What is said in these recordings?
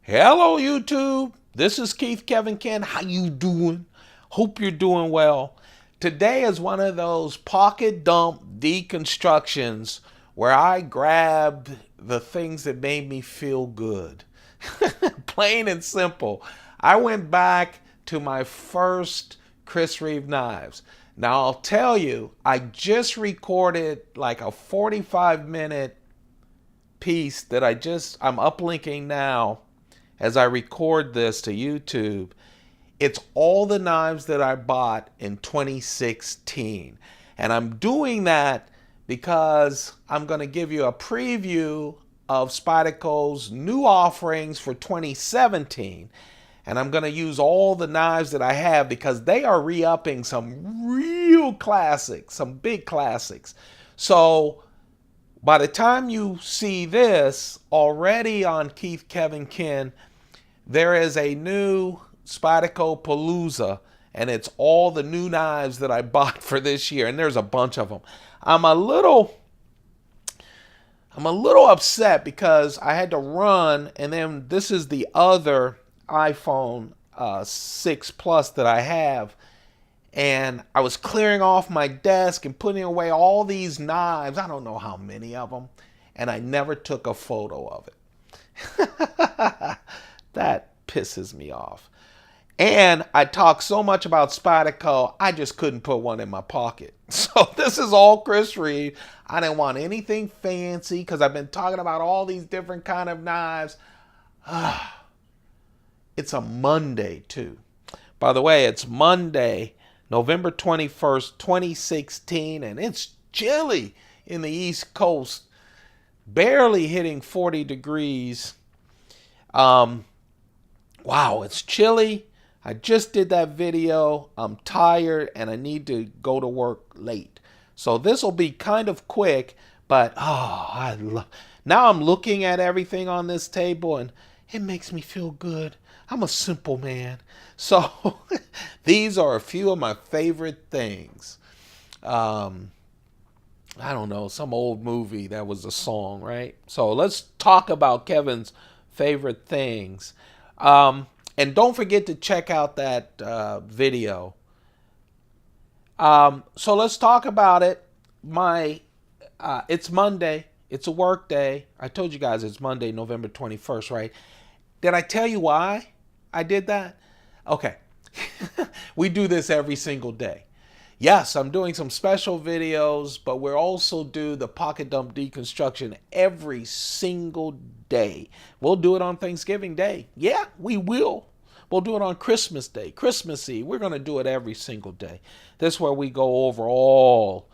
Hello YouTube, this is Keith Kevin Ken. How you doing? Hope you're doing well. Today is one of those pocket dump deconstructions where I grabbed the things that made me feel good. Plain and simple. I went back to my first Chris Reeve knives. Now I'll tell you, I just recorded like a 45-minute piece that I'm uplinking now as I record this to YouTube. It's all the knives that I bought in 2016. And I'm doing that because I'm going to give you a preview of Spyderco's new offerings for 2017. And I'm going to use all the knives that I have because they are re-upping some real classics, some big classics. So by the time you see this, already on Keith Kevin Ken, there is a new Spyderco Palooza, and it's all the new knives that I bought for this year, and there's a bunch of them. I'm a little upset because I had to run, and then this is the other iPhone 6 Plus that I have, and I was clearing off my desk and putting away all these knives. I don't know how many of them, and I never took a photo of it. That pisses me off. And I talk so much about Spyderco, I just couldn't put one in my pocket. So this is all Chris Reeve. I didn't want anything fancy because I've been talking about all these different kind of knives. It's a Monday too. By the way, it's Monday, November 21st, 2016, and it's chilly in the East Coast, barely hitting 40 degrees. Wow, it's chilly. I just did that video. I'm tired and I need to go to work late. So this will be kind of quick, but now I'm looking at everything on this table and it makes me feel good. I'm a simple man. So these are a few of my favorite things. I don't know, some old movie that was a song, right? So let's talk about Kevin's favorite things. And don't forget to check out that video. So let's talk about it. It's Monday. It's a work day. I told you guys it's Monday, November 21st, right? Did I tell you why I did that? Okay. We do this every single day. Yes, I'm doing some special videos, but we'll also do the pocket dump deconstruction every single day. We'll do it on Thanksgiving Day. Yeah, we will. We'll do it on Christmas Day, Christmas Eve. We're going to do it every single day. This is where we go over all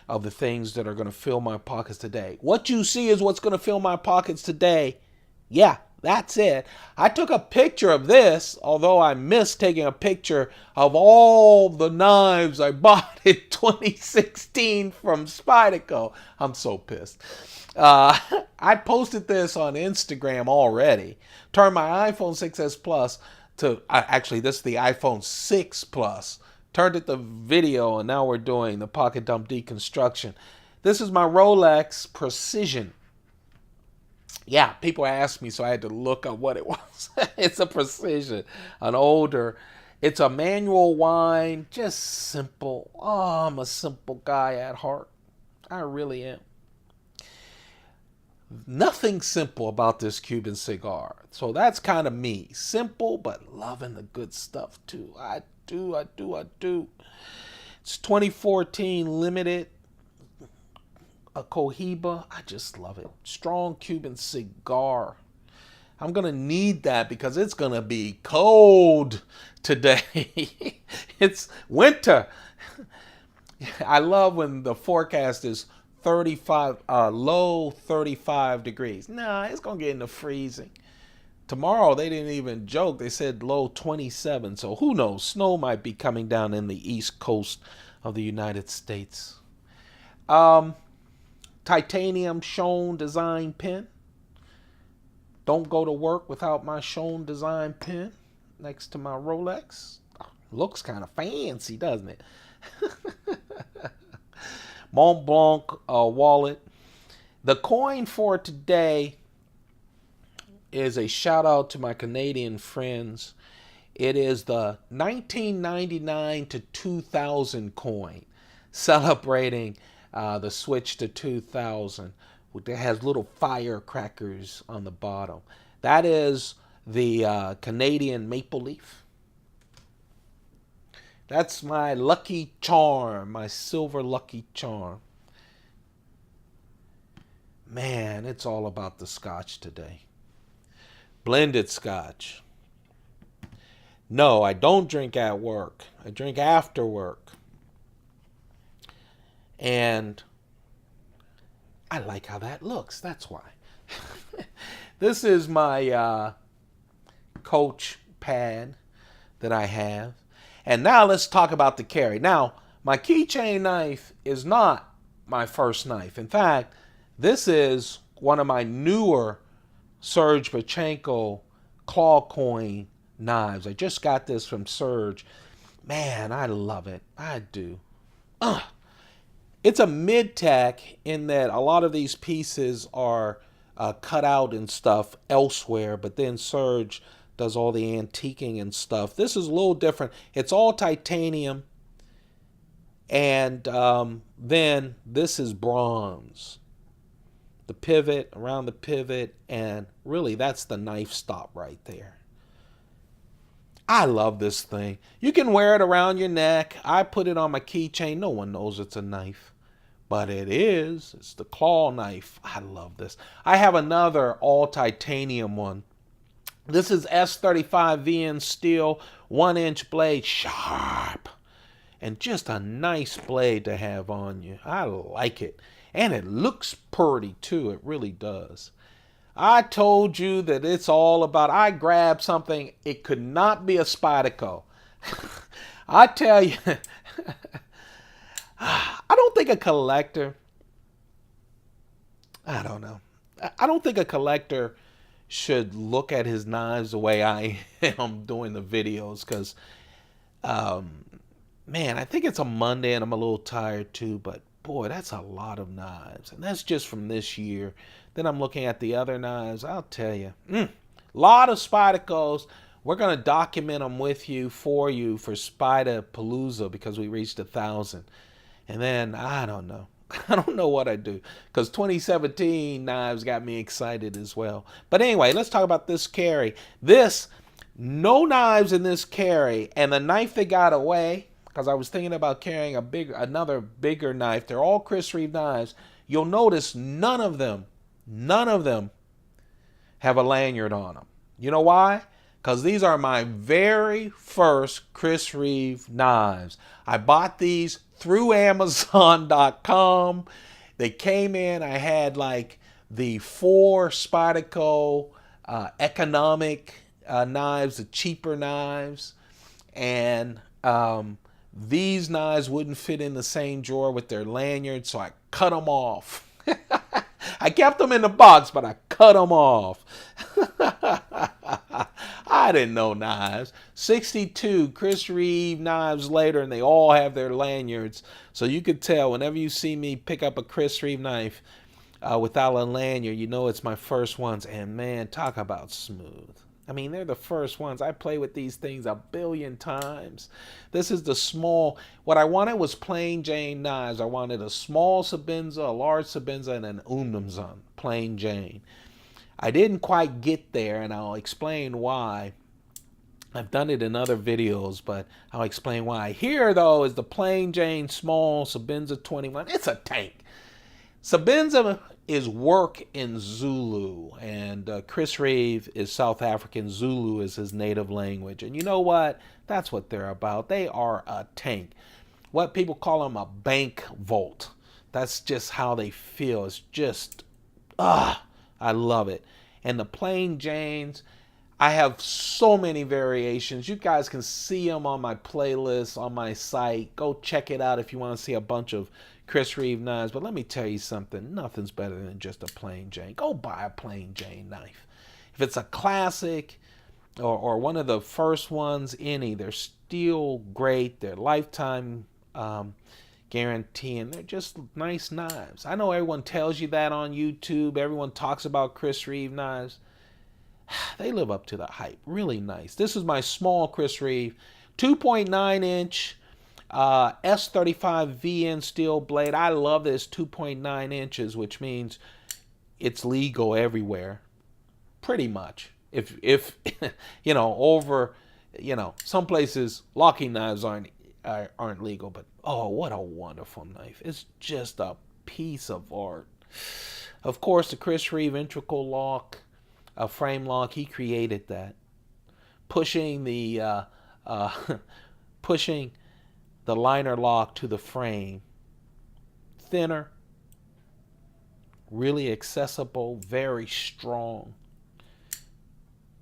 of the things that are going to fill my pockets today. What you see is what's going to fill my pockets today. Yeah, that's it. I took a picture of this, although I missed taking a picture of all the knives I bought in 2016 from Spyderco. I'm so pissed. I posted this on Instagram already. Turned my iPhone 6s Plus to, actually this is the iPhone 6 Plus. Turned it to video, and now we're doing the pocket dump deconstruction. This is my Rolex Precision. Yeah, people asked me, so I had to look up what it was. It's a Precision, an older. It's a manual wind, just simple. Oh, I'm a simple guy at heart. I really am. Nothing simple about this Cuban cigar. So that's kind of me. Simple, but loving the good stuff too. I do. It's 2014 limited. A Cohiba. I just love it. Strong Cuban cigar. I'm going to need that because it's going to be cold today. It's winter. I love when the forecast is 35, low 35 degrees. Nah, it's going to get into freezing. Tomorrow, they didn't even joke. They said low 27. So who knows? Snow might be coming down in the east coast of the United States. Titanium Schoen design pen. Don't go to work without my Schoen design pen next to my Rolex. Looks kind of fancy, doesn't it? Mont Blanc wallet. The coin for today is a shout out to my Canadian friends. It is the 1999 to 2000 coin, celebrating the switch to 2000. It has little firecrackers on the bottom. That is the Canadian maple leaf. That's my lucky charm, my silver lucky charm. Man, it's all about the scotch today. Blended scotch. No, I don't drink at work. I drink after work. And I like how that looks. That's why. This is my Coach pad that I have. And now let's talk about the carry. Now, my keychain knife is not my first knife. In fact, this is one of my newer Serge Pachenko claw coin knives. I just got this from Serge. Man, I love it. I do. It's a mid-tack in that a lot of these pieces are cut out and stuff elsewhere, but then Serge does all the antiquing and stuff. This is a little different. It's all titanium, and then this is bronze. The pivot, around the pivot, and really that's the knife stop right there. I love this thing. You can wear it around your neck. I put it on my keychain. No one knows it's a knife, but it is. It's the claw knife. I love this. I have another all titanium one. This is S35 VN steel, 1-inch blade, sharp, and just a nice blade to have on you. I like it. And it looks pretty too. It really does. I told you that it's all about, I grabbed something. It could not be a Spyderco. I tell you, I don't think a collector, I don't know. I don't think a collector should look at his knives the way I am doing the videos. Because, man, I think it's a Monday and I'm a little tired too. But boy, that's a lot of knives. And that's just from this year. Then I'm looking at the other knives. I'll tell you. Lot of Spydercos. We're going to document them with you, for Spyderpalooza, because we reached 1,000. And then, I don't know. I don't know what I do. Because 2017 knives got me excited as well. But anyway, let's talk about this carry. No knives in this carry. And the knife that got away, because I was thinking about carrying another bigger knife. They're all Chris Reeve knives. You'll notice none of them have a lanyard on them. You know why? Because these are my very first Chris Reeve knives. I bought these through Amazon.com. They came in. I had like the 4 Spyderco economic knives, the cheaper knives. And these knives wouldn't fit in the same drawer with their lanyard, so I cut them off. I kept them in the box, but I cut them off. I didn't know knives. 62 Chris Reeve knives later, and they all have their lanyards. So you could tell whenever you see me pick up a Chris Reeve knife without a lanyard, you know it's my first ones. And man, talk about smooth. I mean, they're the first ones. I play with these things a billion times. This is the small. What I wanted was plain Jane knives. I wanted a small Sebenza, a large Sebenza, and an Umnumzaan, plain Jane. I didn't quite get there, and I'll explain why. I've done it in other videos, but I'll explain why. Here, though, is the plain Jane small Sebenza 21. It's a tank. Sebenza is work in Zulu, and Chris Reeve is South African. Zulu is his native language. And you know what? That's what they're about. They are a tank. What people call them a bank vault. That's just how they feel. It's just, I love it. And the plain Janes, I have so many variations. You guys can see them on my playlist, on my site. Go check it out if you want to see a bunch of Chris Reeve knives. But let me tell you something. Nothing's better than just a plain Jane. Go buy a plain Jane knife. If it's a classic or one of the first ones, they're still great. They're lifetime guarantee, and they're just nice knives. I know everyone tells you that on YouTube. Everyone talks about Chris Reeve knives. They live up to the hype. Really nice. This is my small Chris Reeve, 2.9 inch S35 VN steel blade. I love this 2.9 inches, which means it's legal everywhere, pretty much. If over, some places locking knives aren't legal, but oh, what a wonderful knife! It's just a piece of art. Of course, the Chris Reeve integral lock, a frame lock. He created that, pushing the pushing the liner lock to the frame. Thinner, really accessible, very strong.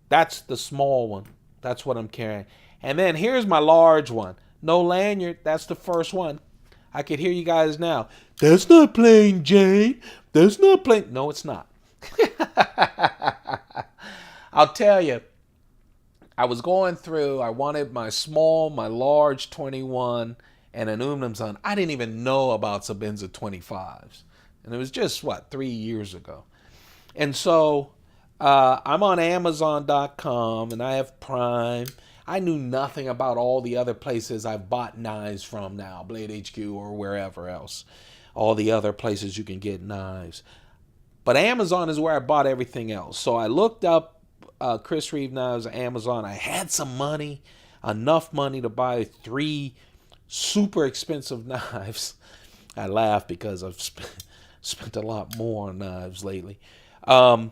That's the small one. That's what I'm carrying. And then here's my large one. No lanyard. That's the first one. I could hear you guys now. That's not plain Jane. That's not plain. No, it's not. I'll tell you, I was going through, I wanted my small, my large 21, and an Umnumzaan. I didn't even know about Sebenza 25s. And it was just, 3 years ago. And so I'm on Amazon.com, and I have Prime. I knew nothing about all the other places I've bought knives from now, Blade HQ or wherever else. All the other places you can get knives. But Amazon is where I bought everything else. So I looked up Chris Reeve knives on Amazon. I had some money, enough money to buy 3 super expensive knives. I laugh because I've spent a lot more on knives lately. And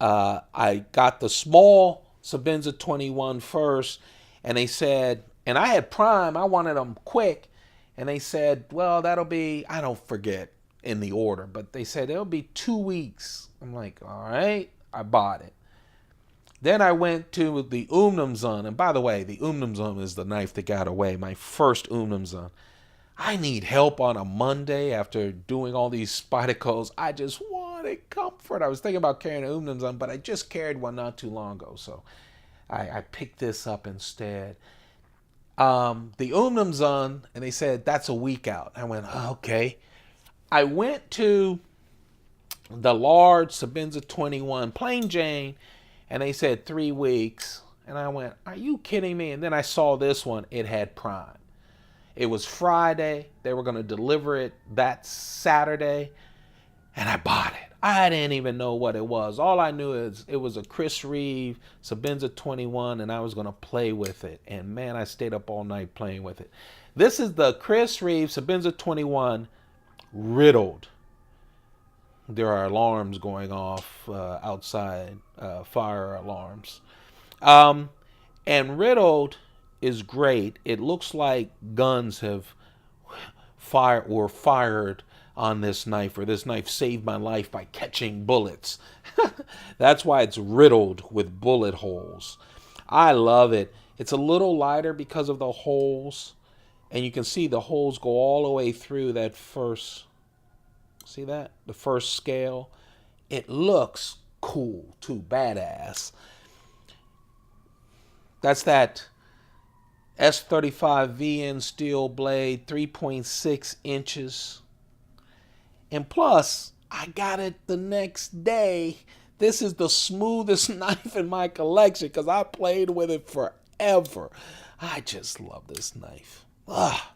I got the small Sebenza 21 first, and they said, and I had Prime, I wanted them quick, and they said, well, that'll be, I don't forget in the order, but they said it'll be 2 weeks. I'm like, all right, I bought it. Then I went to the Umnumzaan, and by the way, the Umnumzaan is the knife that got away, my first Umnumzaan. I need help on a Monday after doing all these Spydercos. I just wanted comfort. I was thinking about carrying an Umnumzaan, but I just carried one not too long ago, so I picked this up instead. The Umnumzaan, and they said, that's a week out. I went, okay. I went to the large Sebenza 21 plain Jane, and they said 3 weeks. And I went, are you kidding me? And then I saw this one. It had Prime. It was Friday. They were going to deliver it that Saturday. And I bought it. I didn't even know what it was. All I knew is it was a Chris Reeve Sebenza 21, and I was going to play with it. And man, I stayed up all night playing with it. This is the Chris Reeve Sebenza 21 Riddled. There are alarms going off outside, fire alarms. And Riddled is great. It looks like guns have fired on this knife, or this knife saved my life by catching bullets. That's why it's riddled with bullet holes. I love it. It's a little lighter because of the holes, and you can see the holes go all the way through that first, see that? The first scale. It looks cool too, badass. That's that S35 VN steel blade, 3.6 inches. And plus, I got it the next day. This is the smoothest knife in my collection because I played with it forever. I just love this knife. I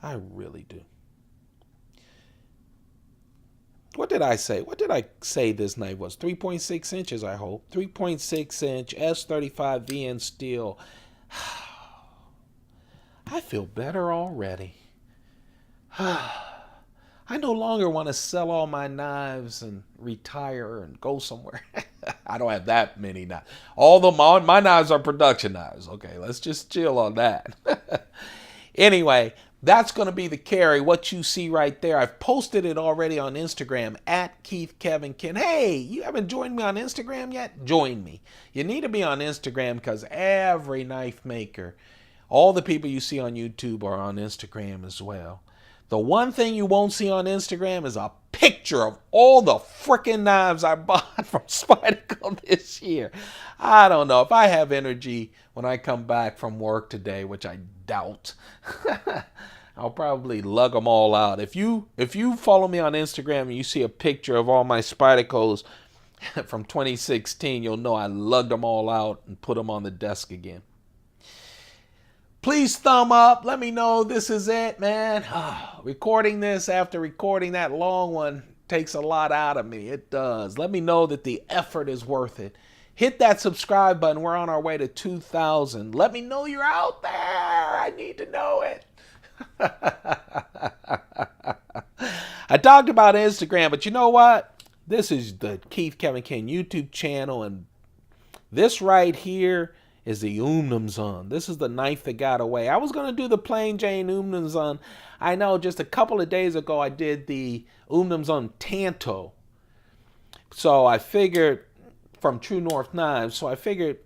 really do. What did I say? What did I say this knife was? 3.6 inches, I hope. 3.6 inch S35 VN steel. I feel better already. I no longer want to sell all my knives and retire and go somewhere. I don't have that many knives. All my knives are production knives. Okay, let's just chill on that. Anyway, that's going to be the carry. What you see right there. I've posted it already on Instagram at Keith Kevin Ken. Hey, you haven't joined me on Instagram yet? Join me. You need to be on Instagram because every knife maker, all the people you see on YouTube are on Instagram as well. The one thing you won't see on Instagram is a picture of all the freaking knives I bought from Spyderco this year. I don't know if I have energy when I come back from work today, which I doubt. I'll probably lug them all out. If you follow me on Instagram and you see a picture of all my Spydercos from 2016, you'll know I lugged them all out and put them on the desk again. Please thumb up. Let me know this is it, man. Recording this after recording that long one takes a lot out of me. It does. Let me know that the effort is worth it. Hit that subscribe button. We're on our way to 2,000. Let me know you're out there. I need to know it. I talked about Instagram, but you know what? This is the Keith Kevin King YouTube channel, and this right here is the Umnumzaan. This is the knife that got away. I was going to do the plain Jane Umnumzaan. I know just a couple of days ago I did the Umnumzaan Tanto. So I figured, from True North Knives, so I figured,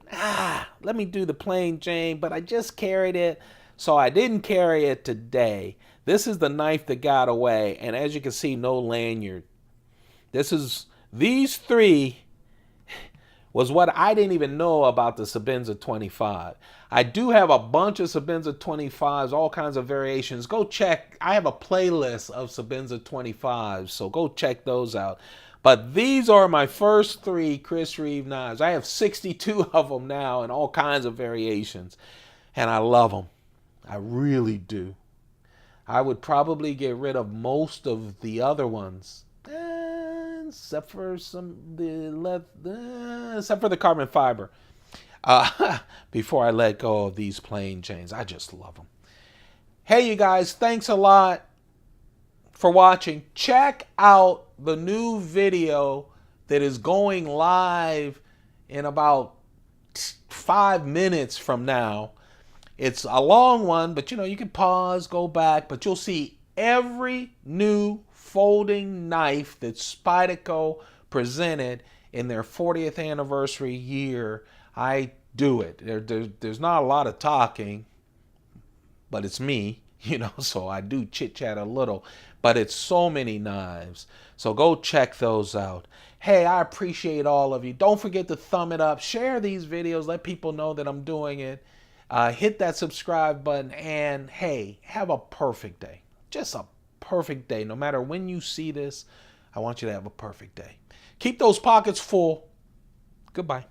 let me do the plain Jane, but I just carried it. So I didn't carry it today. This is the knife that got away, and as you can see, no lanyard. These three was what I didn't even know about the Sebenza 25. I do have a bunch of Sebenza 25s, all kinds of variations. Go check. I have a playlist of Sebenza 25s, so go check those out. But these are my first three Chris Reeve knives. I have 62 of them now in all kinds of variations, and I love them. I really do. I would probably get rid of most of the other ones, except for except for the carbon fiber, before I let go of these plain Janes. I just love them. Hey, you guys, thanks a lot for watching. Check out the new video that is going live in about 5 minutes from now. It's a long one, but you can pause, go back, but you'll see every new folding knife that Spyderco presented in their 40th anniversary year. I do it. There's not a lot of talking, but it's me, so I do chit chat a little, but it's so many knives. So go check those out. Hey, I appreciate all of you. Don't forget to thumb it up, share these videos, let people know that I'm doing it. Hit that subscribe button, and hey, have a perfect day. Just a perfect day. No matter when you see this, I want you to have a perfect day. Keep those pockets full. Goodbye.